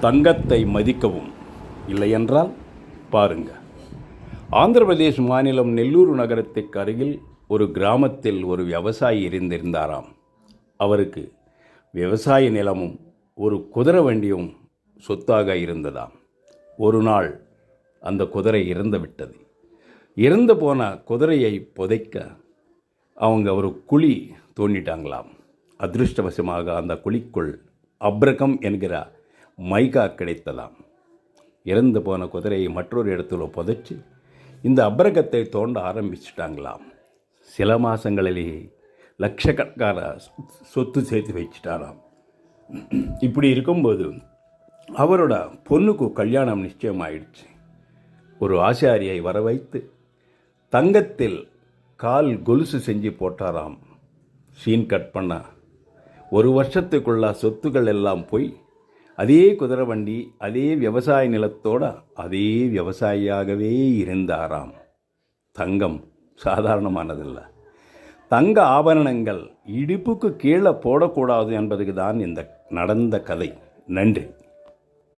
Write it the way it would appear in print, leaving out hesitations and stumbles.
தங்கத்தை மதிக்கவும். இல்லையென்றால் பாருங்க. ஆந்திர பிரதேஷ் மாநிலம் நெல்லூர் நகரத்துக்கு அருகில் ஒரு கிராமத்தில் ஒரு விவசாயி இருந்திருந்தாராம். அவருக்கு விவசாய நிலமும் ஒரு குதிரை வண்டியும் சொத்தாக இருந்ததாம். ஒரு நாள் அந்த குதிரை இறந்து விட்டது. இறந்து போன குதிரையை புதைக்க அவங்க ஒரு குழி தோண்டிட்டாங்களாம். அதிருஷ்டவசமாக அந்த குழிக்குள் அப்ரகம் என்கிற மைகா கிடைத்ததாம். இறந்து போன குதிரையை மற்றொரு இடத்துல புதைச்சி இந்த அப்ரகத்தை தோண்ட ஆரம்பிச்சிட்டாங்களாம். சில மாதங்களிலேயே லட்சக்கணக்கான சொத்து சேர்த்து வச்சிட்டாராம். இப்படி இருக்கும்போது அவரோட பொண்ணுக்கு கல்யாணம் நிச்சயமாயிடுச்சு. ஒரு ஆசாரியை வர வைத்து தங்கத்தில் கால் கொலுசு செஞ்சு போட்டாராம். சீன் கட் பண்ண ஒரு வருஷத்துக்குள்ள சொத்துக்கள் எல்லாம் போய் அதே குதிரை வண்டி அதே விவசாய நிலத்தோட அதே விவசாயியாகவே இருந்தாராம். தங்கம் சாதாரணமானதில்லை. தங்க ஆபரணங்கள் இடுப்புக்கு கீழே போடக்கூடாது என்பதுக்கு தான் இந்த நடந்த கதை. நன்றி.